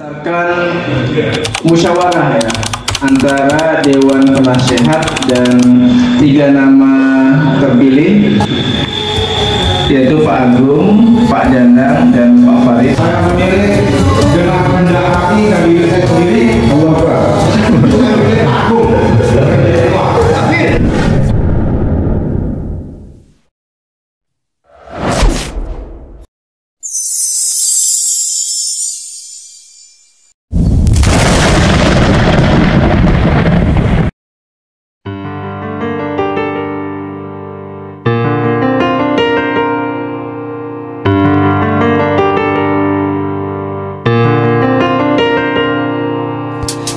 Berdasarkan musyawarah ya antara Dewan Penasehat dan 3 nama terpilih, yaitu Pak Agung, Pak Danang, dan Pak Farid. Saya memilih dengan rendah hati kabinet saya sendiri, Allah Akbar. Saya memilih Pak Agung.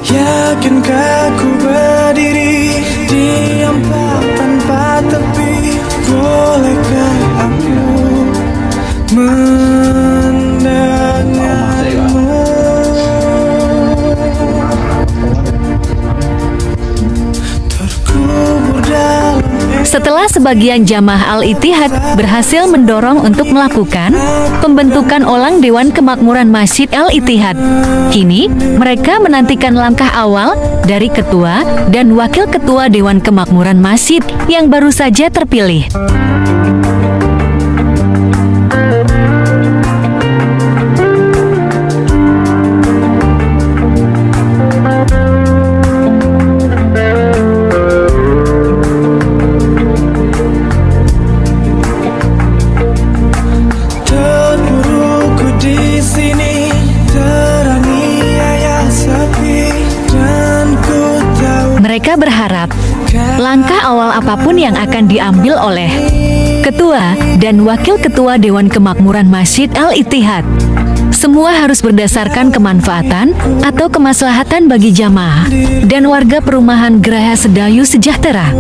Yakinkah ku berdiri diam tak tanpa tepi? Bolehkah aku mendengarmu? Terkubur dalam. Setelah sebagian jamaah Al-Ittihad berhasil mendorong untuk melakukan pembentukan ulang Dewan Kemakmuran Masjid Al-Ittihad, kini mereka menantikan langkah awal dari Ketua dan Wakil Ketua Dewan Kemakmuran Masjid yang baru saja terpilih. Mereka berharap langkah awal apapun yang akan diambil oleh Ketua dan Wakil Ketua Dewan Kemakmuran Masjid Al-Ittihad, semua harus berdasarkan kemanfaatan atau kemaslahatan bagi jamaah dan warga perumahan Geraha Sedayu Sejahtera.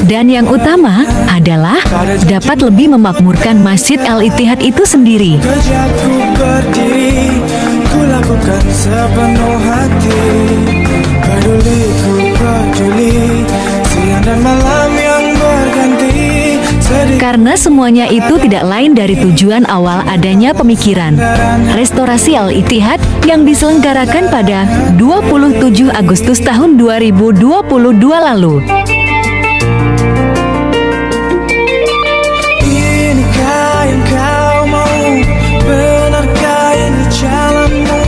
Dan yang utama adalah dapat lebih memakmurkan Masjid Al-Ittihad itu sendiri. Lakukan sepenuh hati, peduli, siang dan malam yang berganti. Karena semuanya itu tidak lain dari tujuan awal adanya pemikiran restorasi Al-Ittihad yang diselenggarakan pada 27 Agustus tahun 2022 lalu. Inikah yang kau mau? Benarkah ini jalanmu?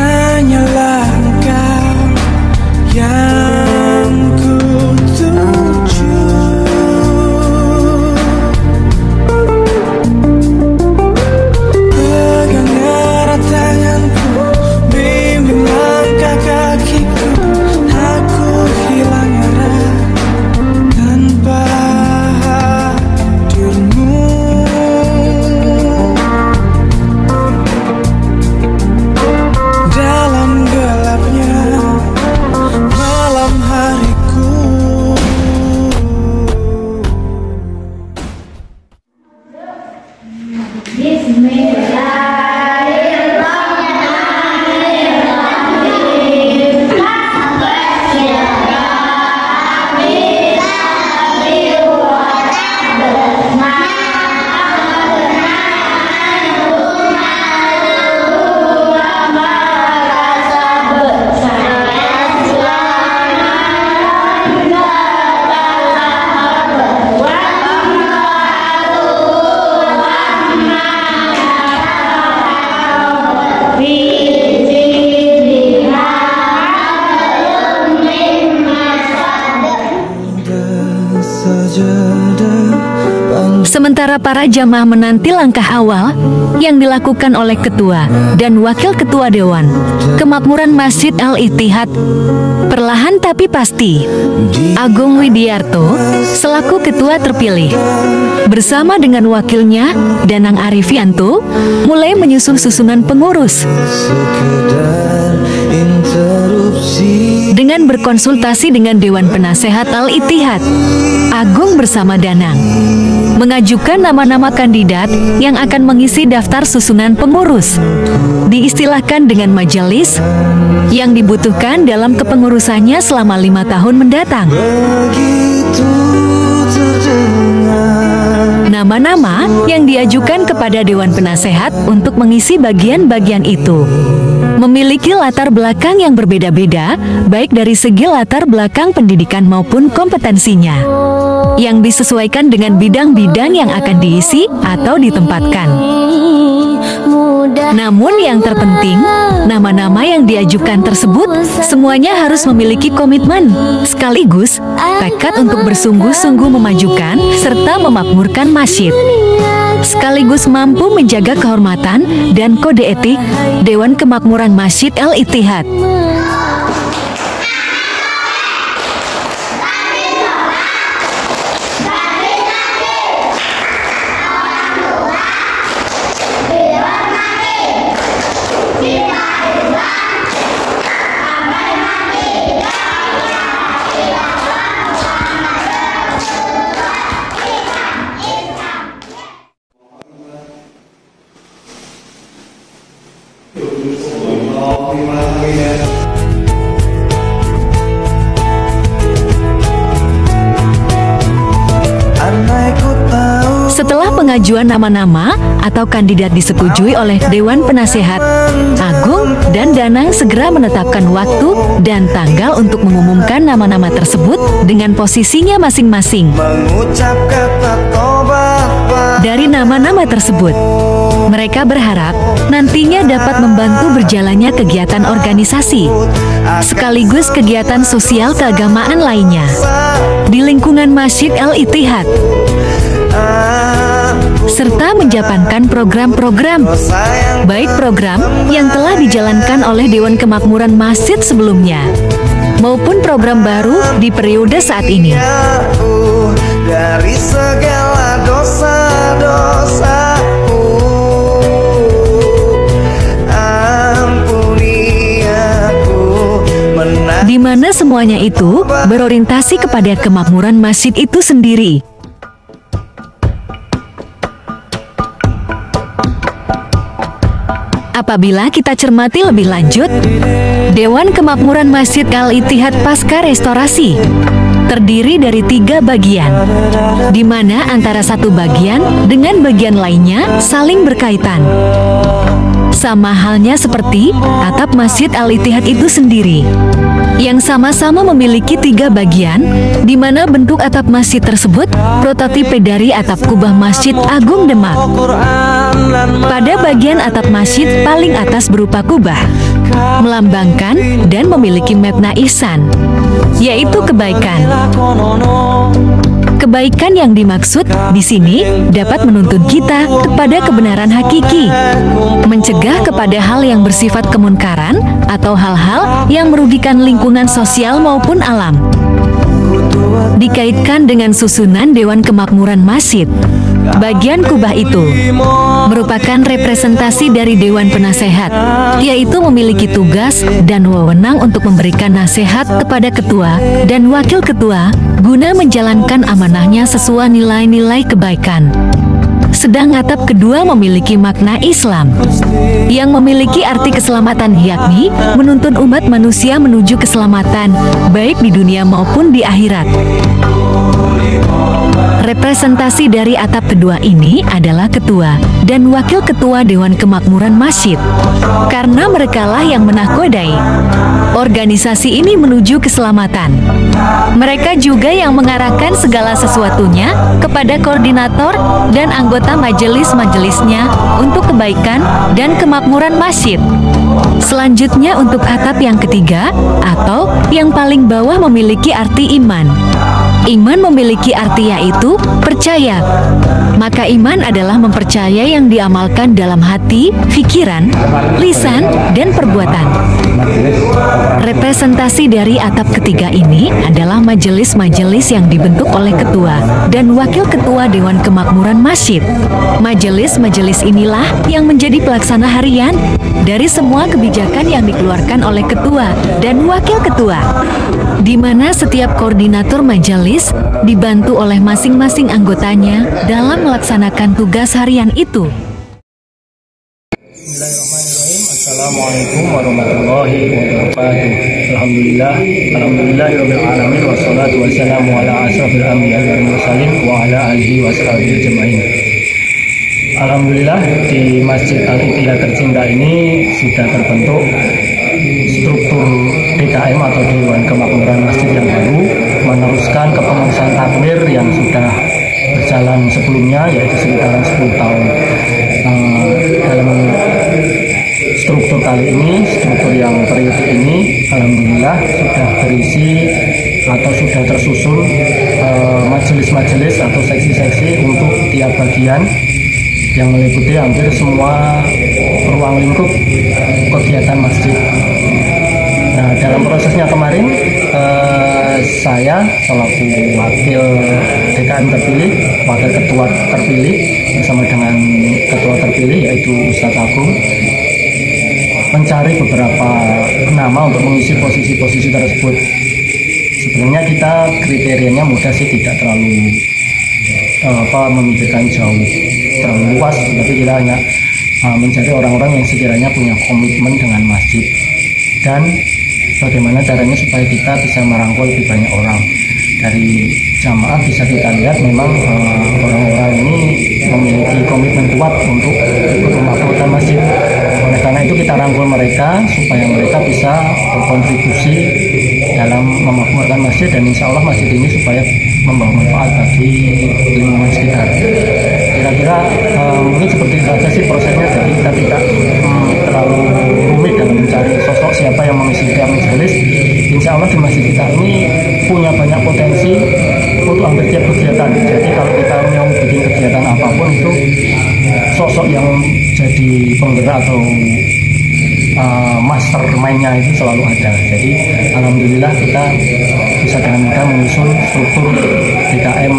Hanyalah engkau yang ku tuju. Pegang erat tanganku, bimbing langkah kakiku. Aku hilang arah tanpa hadirmu. Dalam gelapnya malam hariku. Sementara para jamaah menanti langkah awal yang dilakukan oleh Ketua dan Wakil Ketua Dewan Kemakmuran Masjid Al-Ittihad, perlahan tapi pasti Agung Widiarto selaku Ketua terpilih bersama dengan wakilnya Danang Arifianto mulai menyusun susunan pengurus. Dengan berkonsultasi dengan Dewan Penasehat Al-Ittihad, Agung bersama Danang mengajukan nama-nama kandidat yang akan mengisi daftar susunan pengurus. Diistilahkan dengan majelis yang dibutuhkan dalam kepengurusannya selama 5 tahun mendatang. nama-nama yang diajukan kepada Dewan Penasehat untuk mengisi bagian-bagian itu memiliki latar belakang yang berbeda-beda, baik dari segi latar belakang pendidikan maupun kompetensinya, yang disesuaikan dengan bidang-bidang yang akan diisi atau ditempatkan. Namun yang terpenting, nama-nama yang diajukan tersebut semuanya harus memiliki komitmen, sekaligus tekad untuk bersungguh-sungguh memajukan serta memakmurkan masjid, sekaligus mampu menjaga kehormatan dan kode etik Dewan Kemakmuran Masjid Al-Ittihad. Setelah pengajuan nama-nama atau kandidat disetujui oleh Dewan Penasehat Agung dan Danang segera menetapkan waktu dan tanggal untuk mengumumkan nama-nama tersebut dengan posisinya masing-masing. Dari nama-nama tersebut, mereka berharap nantinya dapat membantu berjalannya kegiatan organisasi, sekaligus kegiatan sosial keagamaan lainnya di lingkungan Masjid Al-Ittihad, serta menjalankan program-program, baik program yang telah dijalankan oleh Dewan Kemakmuran Masjid sebelumnya, maupun program baru di periode saat ini. Dari segala dosa-dosaku, ampuni aku, di mana semuanya itu berorientasi kepada kemakmuran masjid itu sendiri. Apabila kita cermati lebih lanjut, Dewan Kemakmuran Masjid Al-Ittihad pasca restorasi terdiri dari 3 bagian, di mana antara satu bagian dengan bagian lainnya saling berkaitan. Sama halnya seperti atap Masjid Al-Ittihad itu sendiri, yang sama-sama memiliki 3 bagian, di mana bentuk atap masjid tersebut prototipe dari atap kubah Masjid Agung Demak. Pada bagian atap masjid paling atas berupa kubah, melambangkan dan memiliki makna ihsan, yaitu kebaikan. Kebaikan yang dimaksud di sini dapat menuntun kita kepada kebenaran hakiki, mencegah kepada hal yang bersifat kemunkaran atau hal-hal yang merugikan lingkungan sosial maupun alam. Dikaitkan dengan susunan Dewan Kemakmuran Masjid, bagian kubah itu merupakan representasi dari Dewan Penasehat, yaitu memiliki tugas dan wewenang untuk memberikan nasihat kepada ketua dan wakil ketua guna menjalankan amanahnya sesuai nilai-nilai kebaikan. Sedang atap kedua memiliki makna Islam yang memiliki arti keselamatan, yakni menuntun umat manusia menuju keselamatan baik di dunia maupun di akhirat. Representasi dari atap kedua ini adalah ketua dan wakil ketua Dewan Kemakmuran Masjid, karena merekalah yang menahkodai organisasi ini menuju keselamatan. Mereka juga yang mengarahkan segala sesuatunya kepada koordinator dan anggota majelis-majelisnya untuk kebaikan dan kemakmuran masjid. Selanjutnya untuk atap yang ketiga atau yang paling bawah memiliki arti iman. Iman memiliki arti yaitu percaya. Maka iman adalah mempercaya yang diamalkan dalam hati, pikiran, lisan, dan perbuatan. Representasi dari atap ketiga ini adalah majelis-majelis yang dibentuk oleh ketua dan wakil ketua Dewan Kemakmuran Masjid. Majelis-majelis inilah yang menjadi pelaksana harian dari semua kebijakan yang dikeluarkan oleh ketua dan wakil ketua, di mana setiap koordinator majelis dibantu oleh masing-masing anggotanya dalam melaksanakan tugas harian itu. Bismillahirrahmanirrahim. Assalamualaikum warahmatullahi wabarakatuh. Alhamdulillahirabbil alamin wassalatu wassalamu ala asrofil anbiya'i wal mursalin wa ala alihi washabihi ajmain. Alhamdulillah di Masjid Al-Ittihad tercinta ini sudah terbentuk struktur DKM atau Dewan Kemakmuran Masjid yang baru, meneruskan kepengurusan takmir yang sudah berjalan sebelumnya, yaitu sekitaran 10 tahun. Dalam struktur kali ini, struktur yang periode ini, alhamdulillah sudah berisi atau sudah tersusun majelis-majelis atau seksi-seksi untuk tiap bagian yang meliputi hampir semua ruang lingkup kegiatan masjid. Nah, dalam prosesnya kemarin saya selaku wakil DKM terpilih, wakil ketua terpilih bersama dengan ketua terpilih yaitu Ustadz Agung mencari beberapa nama untuk mengisi posisi-posisi tersebut. Sebenarnya kita kriterianya mudah sih, tidak terlalu memikirkan jauh terlalu luas, tapi kita hanya mencari orang-orang yang sekiranya punya komitmen dengan masjid dan bagaimana caranya supaya kita bisa merangkul lebih banyak orang. Dari jamaah bisa kita lihat memang orang-orang ini memiliki komitmen kuat untuk ikut memakmurkan masjid. Oleh karena itu kita rangkul mereka supaya mereka bisa berkontribusi dalam memakmurkan masjid, dan insya Allah masjid ini supaya membawa manfaat bagi lingkungan sekitar. Kira-kira mungkin seperti itu saja sih prosesnya, jadi kita tidak terlalu rumit dalam mencari sosok siapa yang mengisi majelis. Insya Allah di masjid kita ini punya banyak potensi untuk hampir tiap kegiatan. Jadi kalau kita mau bikin kegiatan apapun itu sosok yang jadi penggerak atau mastermind-nya itu selalu ada. Jadi alhamdulillah kita bisa dengan mudah menyusun struktur DKM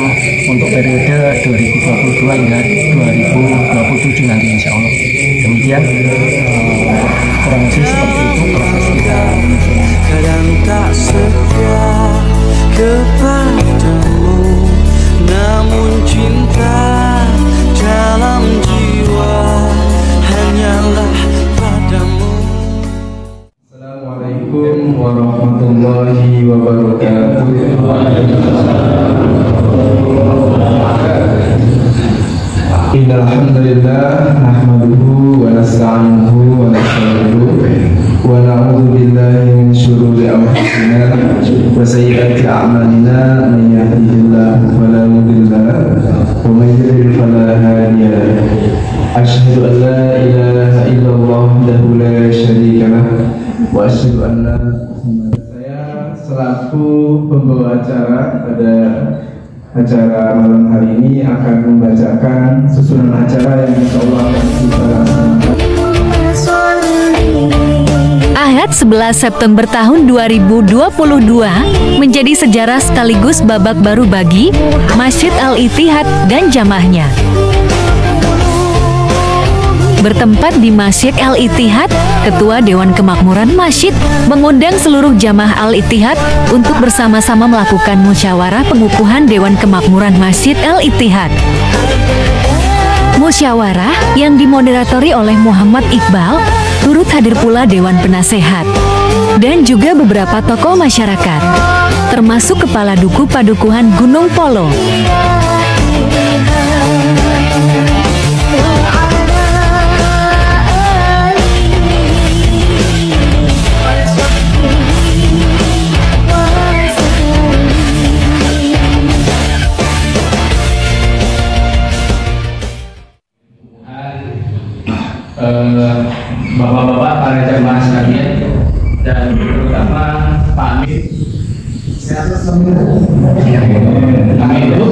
untuk periode 2022 hingga 2027 nanti insya Allah. Demikian kurang lebih seperti itu proses kita menyusun. Kadang tak setia kepadamu, namun cinta dalam jiwa hanyalah padamu. Assalamualaikum warahmatullahi wabarakatuh. Innal hamdalillah nahmaduhu wa nasta'inuhu wa nastaghfiruh wa na'udzu billahi min shururi anfusina wa sayyiati a'malina, man yahdihillahu fala mudilla lahu wa man yudlil fala hadiya lahu. Asyhadu an la ilaha illallah wahdahu la syarika lahu wa asyhadu anna Muhammadan. Saya selaku pembawa acara pada acara malam hari ini akan membacakan susunan acara yang insyaallah akan kita laksanakan. Ahad 11 September tahun 2022 menjadi sejarah sekaligus babak baru bagi Masjid Al-Ittihad dan jamaahnya. Bertempat di Masjid Al-Ittihad, Ketua Dewan Kemakmuran Masjid mengundang seluruh jamaah Al-Ittihad untuk bersama-sama melakukan musyawarah pengukuhan Dewan Kemakmuran Masjid Al-Ittihad. Musyawarah yang dimoderatori oleh Muhammad Iqbal, turut hadir pula Dewan Penasehat dan juga beberapa tokoh masyarakat, termasuk Kepala Duku Padukuhan Gunung Polo. Bapak-bapak, para jamaah sekalian, dan terutama Pak Amin. Amin itu.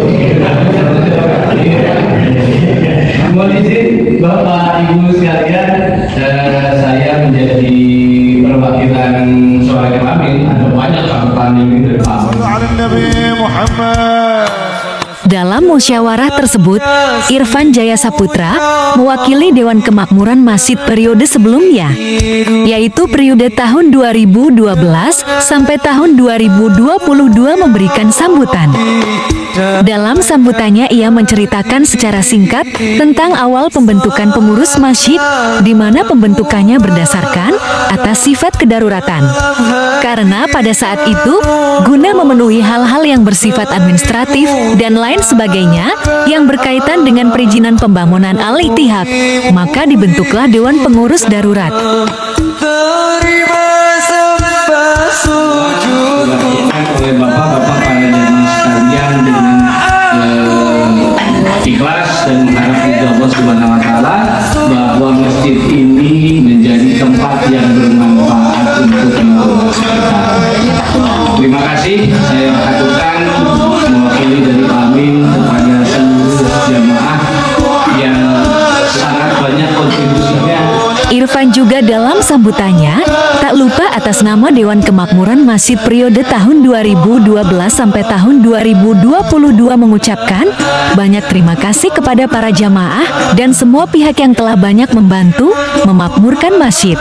Mohon izin Bapak Ibu sekalian, saya menjadi perwakilan suara Amin. Ada banyak catatan ini dari Pak Amin. Dalam musyawarah tersebut, Irfan Jaya Saputra mewakili Dewan Kemakmuran Masjid periode sebelumnya, yaitu periode tahun 2012 sampai tahun 2022 memberikan sambutan. Dalam sambutannya ia menceritakan secara singkat tentang awal pembentukan pengurus masjid, di mana pembentukannya berdasarkan atas sifat kedaruratan. Karena pada saat itu, guna memenuhi hal-hal yang bersifat administratif dan lain sebagainya yang berkaitan dengan perizinan pembangunan Al-Ittihad, maka dibentuklah Dewan Pengurus Darurat. Oleh bapak-bapak para jamaah sekalian dengan ikhlas dan mengharap kepada Allah Subhanahu wa taala bahwa masjid ini menjadi tempat yang bermanfaat untuk kita. Terima kasih saya aturkan mewakili dari Amin kepada seluruh jamaah yang sangat banyak kontribusinya. Irfan juga dalam sambutannya tak lupa atas nama Dewan Kemakmuran Masjid periode tahun 2012 sampai tahun 2022 mengucapkan banyak terima kasih kepada para jamaah dan semua pihak yang telah banyak membantu memakmurkan masjid.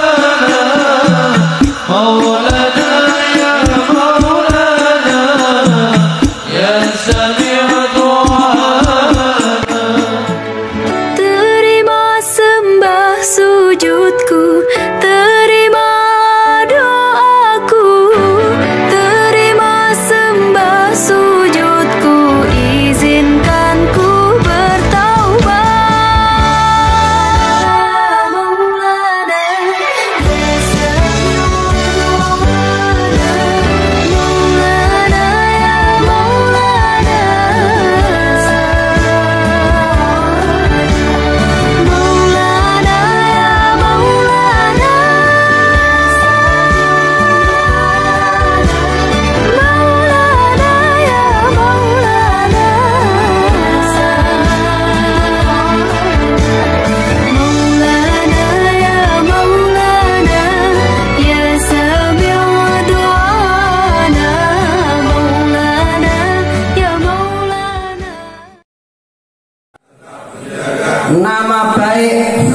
Nama baik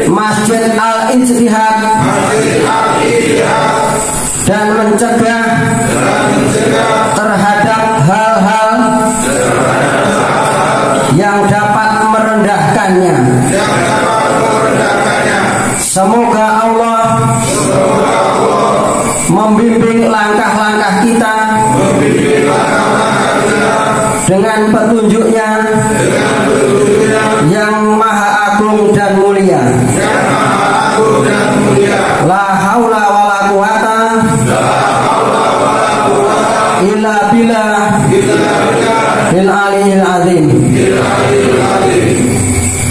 Masjid Al-Ittihad dan mencegah terhadap hal-hal yang dapat merendahkannya. Semoga Allah membimbing langkah-langkah kita dengan petunjuknya yang maha agung dan mulia. La haula wala quwata illa billah bil aliyil azim.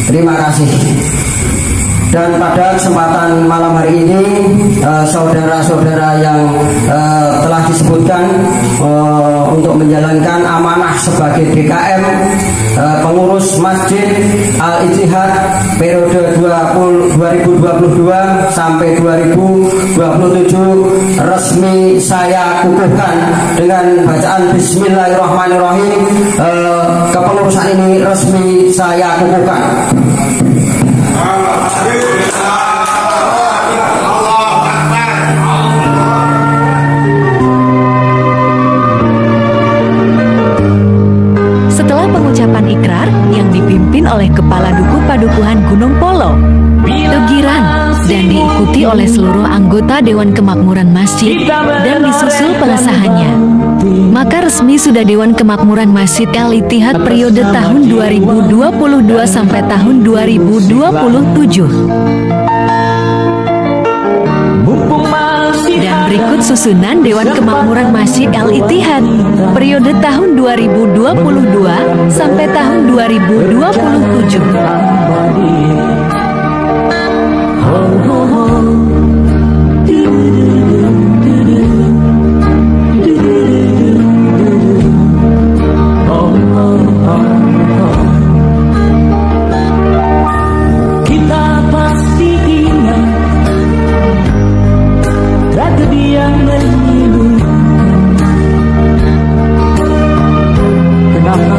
Terima kasih. Dan pada kesempatan malam hari ini, saudara-saudara yang telah disebutkan untuk menjalankan amanah sebagai DKM pengurus Masjid Al-Ittihad periode 2022 sampai 2027 resmi saya kukuhkan dengan bacaan Bismillahirrahmanirrahim. Kepengurusan ini resmi saya kukuhkan. Setelah pengucapan ikrar yang dipimpin oleh Kepala Duku Padukuhan Gunung Polo, Tegiran, dan diikuti oleh seluruh anggota Dewan Kemakmuran Masjid dan disusul pengesahannya, maka resmi sudah Dewan Kemakmuran Masjid Al-Ittihad periode tahun 2022 sampai tahun 2027. Dan berikut susunan Dewan Kemakmuran Masjid Al-Ittihad periode tahun 2022 sampai tahun 2027. Kita pasti ingat tragedi yang memilukan. Kenapa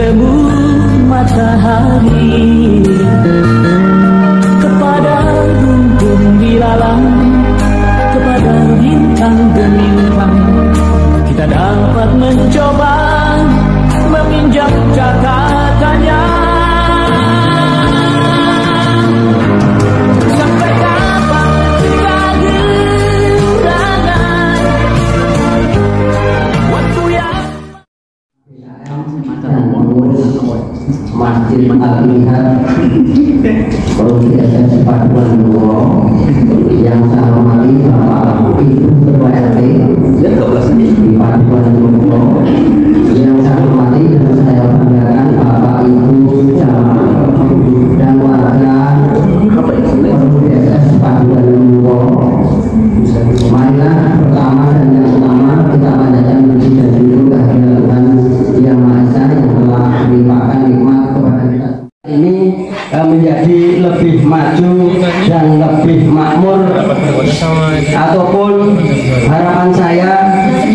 teguh matahari, kepada rumpun dilalang, kepada bintang gemintang, kita dapat mencoba meminjam catatannya. Sampai kapan kita gerangan waktu yang Masjid Al-Ihad Provinsi Paduan Duro yang saya hormati Bapak Ibu Ketua RT di Paduan Duro, yang saya hormati dan saya banggakan Bapak Ibu jamaah dan warga PSS Paduan Duro. Marilah pertama dan yang utama kita panjatkan puji dan syukur kehadirat Tuhan Yang Maha Esa yang telah melimpahkan nikmat kepada kita ini menjadi lebih maju dan lebih makmur, ataupun harapan saya,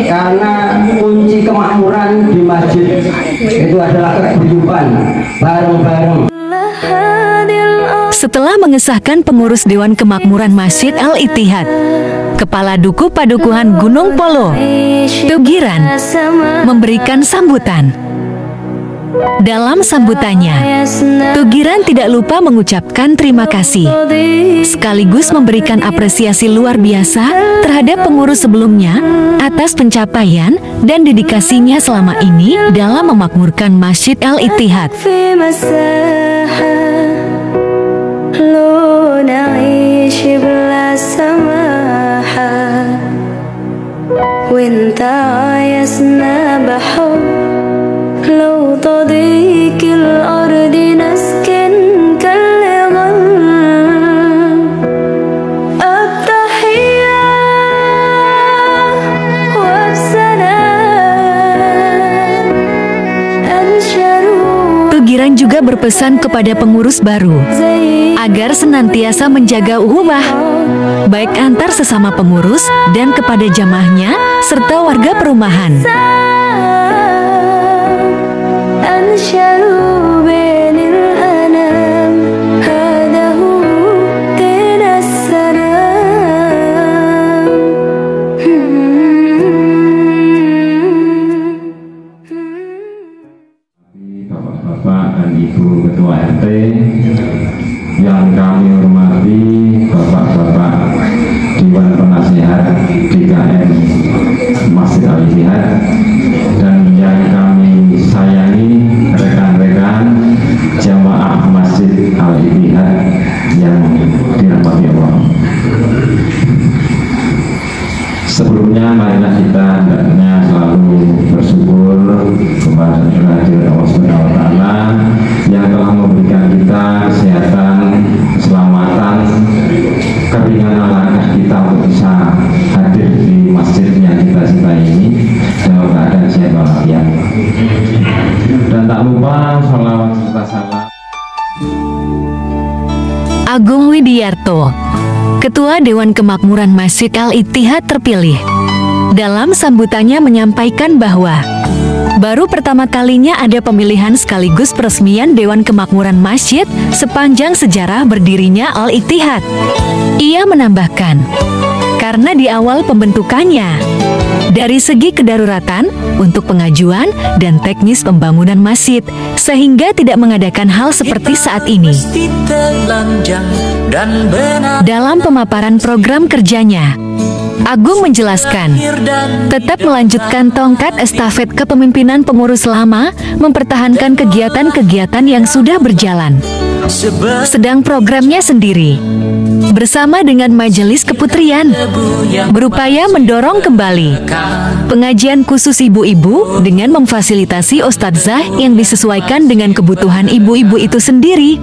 karena kunci kemakmuran di masjid itu adalah keguyuban bareng-bareng. Setelah mengesahkan pengurus Dewan Kemakmuran Masjid Al-Ittihad, Kepala Duku Padukuhan Gunung Polo, Tugiran, memberikan sambutan. Dalam sambutannya, Tugiran tidak lupa mengucapkan terima kasih, sekaligus memberikan apresiasi luar biasa terhadap pengurus sebelumnya atas pencapaian dan dedikasinya selama ini dalam memakmurkan Masjid Al-Ittihad. لو تضيق الأرض نسكن كالغل التحية والسلام أنشروا. Tugiran juga berpesan kepada pengurus baru agar senantiasa menjaga ukhuwah, baik antar sesama pengurus dan kepada jamaahnya serta warga perumahan. Bapak dan Ibu Ketua RT yang kami hormati, Bapak-Bapak Dewan Penasihat DKM Masjid Al-Ittihad, dan yang kami sayangi rekan-rekan jamaah Masjid Al-Ittihad yang dirahmati Allah. Sebelumnya marilah kita hendaknya selalu bersyukur kepada Allah Subhanahu wa Ta'ala yang telah memberikan kita kesehatan, keselamatan, keringanan langkah kita untuk bisa hadir di masjid yang kita cintai ini dalam keadaan sehat walafiat. Dan tak lupa sholawat serta salam Agung Widiarto, Ketua Dewan Kemakmuran Masjid Al-Ittihad terpilih, dalam sambutannya menyampaikan bahwa baru pertama kalinya ada pemilihan sekaligus peresmian Dewan Kemakmuran Masjid sepanjang sejarah berdirinya Al-Ittihad. Ia menambahkan, karena di awal pembentukannya, dari segi kedaruratan untuk pengajuan dan teknis pembangunan masjid, sehingga tidak mengadakan hal seperti saat ini. Dalam pemaparan program kerjanya, Agung menjelaskan, tetap melanjutkan tongkat estafet kepemimpinan pengurus lama, mempertahankan kegiatan-kegiatan yang sudah berjalan. Sedang programnya sendiri, bersama dengan Majelis Keputrian, berupaya mendorong kembali pengajian khusus ibu-ibu dengan memfasilitasi ustadzah yang disesuaikan dengan kebutuhan ibu-ibu itu sendiri.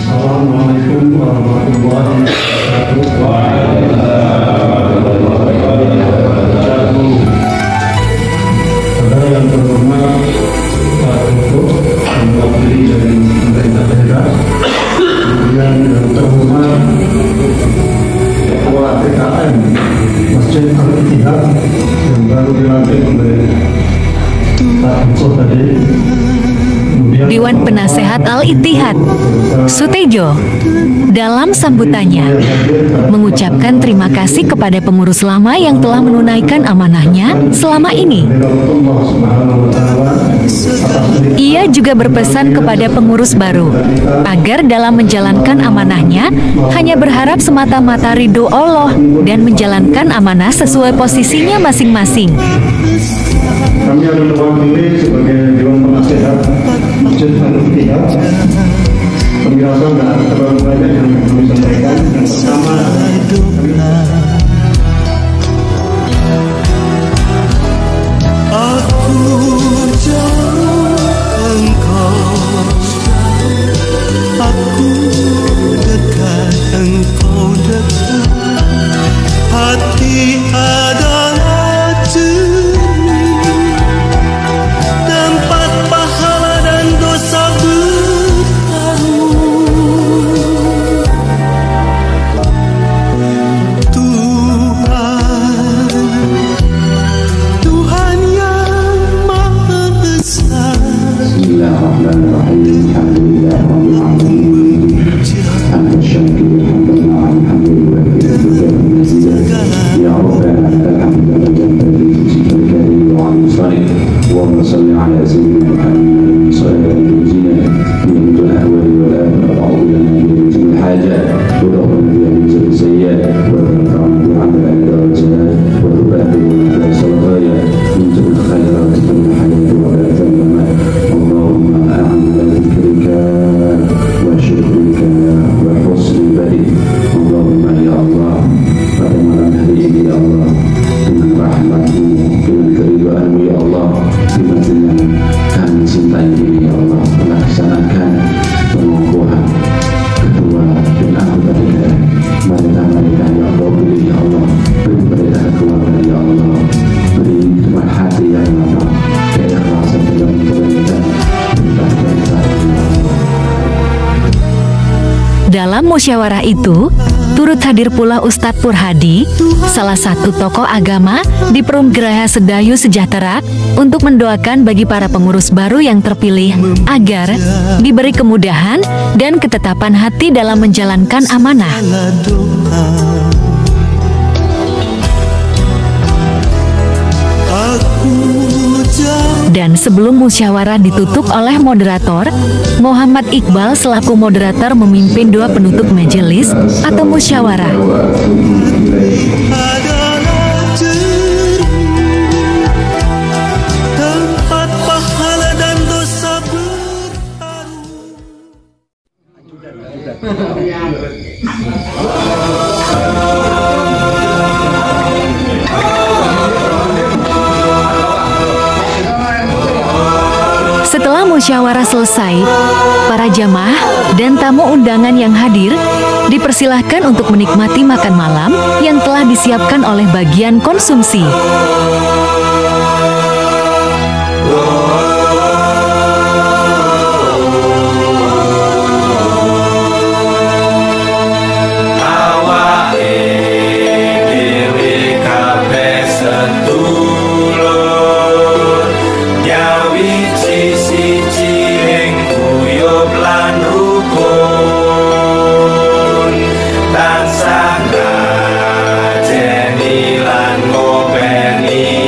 Assalamualaikum warahmatullahi wabarakatuh. Saudara yang terhormat, Dewan Penasehat Al-Ittihad, Sutejo, dalam sambutannya mengucapkan terima kasih kepada pengurus lama yang telah menunaikan amanahnya selama ini. Ia juga berpesan kepada pengurus baru agar dalam menjalankan amanahnya hanya berharap semata-mata ridho Allah dan menjalankan amanah sesuai posisinya masing-masing. Kami adalah mewakili sebagai Dewan Penasehat Masjid Al-Ittihad. Penjelasan dan terlalu banyak yang kami sampaikan. Yang pertama, aku jauh engkau, aku dekat engkau dekat, hati adalah jernih, tempat pahala dan dosa bertaruh. Tuhan yang Maha Esa. Bismillahirrahmanirrahim. اللهم صل على سيدنا محمد صلى الله عليه وسلم من الأهوال والآباء وعوضنا من الحاجات ودخلنا بها من السيئات ونفعنا بعمل الدرجات وتبادل من الصلاة من الخيرات في الحياة ولا الممات. اللهم أعنا ذكرك وشكرك وحسن بريك. اللهم يا الله pada malam hari ini ya Allah, dengan rahmat-Mu, dengan keridhaan-Mu ya Allah, dengan kami cintai ini ya Allah, melaksanakan pengukuhan ketua dan anggota DPR. Mereka ya Allah, beri ya Allah, beri mereka keluarga ya Allah, beri hikmat hati yang lapang, keikhlasan dalam menjalankan perintah-perintah ya Allah. Dalam musyawarah itu, turut hadir pula Ustadz Purhadi, salah satu tokoh agama di Perum Geraha Sedayu Sejahtera, untuk mendoakan bagi para pengurus baru yang terpilih agar diberi kemudahan dan ketetapan hati dalam menjalankan amanah. Dan sebelum musyawarah ditutup oleh moderator, Muhammad Iqbal selaku moderator memimpin doa penutup majelis atau musyawarah. Setelah musyawarah selesai, para jamaah dan tamu undangan yang hadir dipersilahkan untuk menikmati makan malam yang telah disiapkan oleh bagian konsumsi. Tansah ngajeni lan ngopeni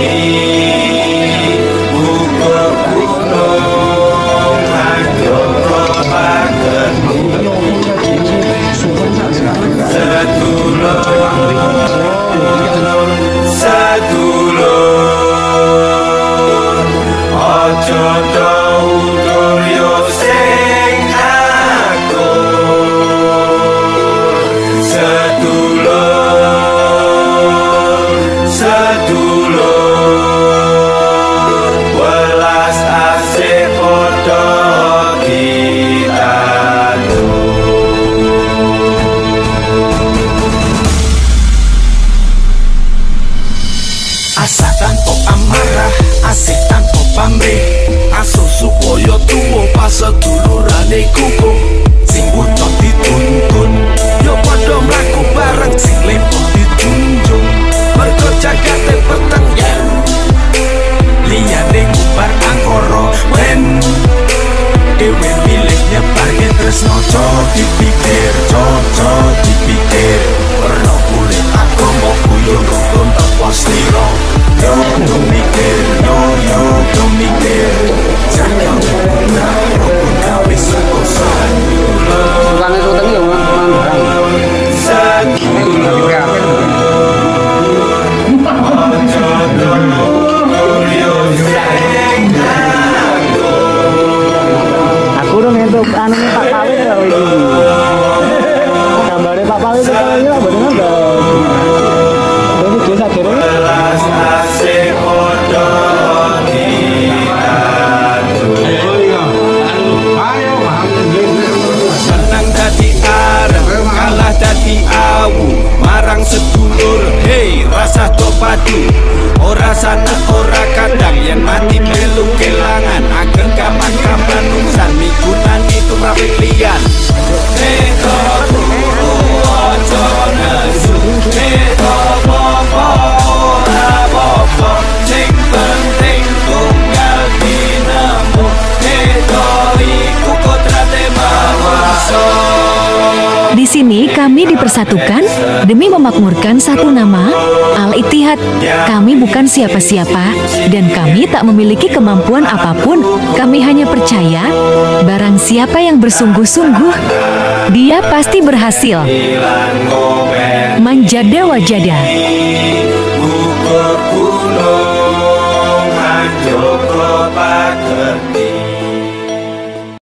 anu Pak Pawit kalau ini. Gambarnya Pak Pawit itu kalau ini lah betul enggak. Ini desa kira. Senang dadi areng, kalah dadi awu, marang sedulur, hei rasa do padu. Ora sana ora kadang yen mati melu kelangan, ageng kapan-kapan urusan migunan itu rapik lian. Neko turu ojo nesu, neko popo ora popo, sing penting tunggal dinemu, neko iku kodrate mawaso. Di sini kami dipersatukan demi memakmurkan satu nama, Al-Ittihad. Kami bukan siapa-siapa dan kami tak memiliki kemampuan apapun. Kami hanya percaya barang siapa yang bersungguh-sungguh, dia pasti berhasil. Manjada wajada. Ukur gunung, manjoko pager.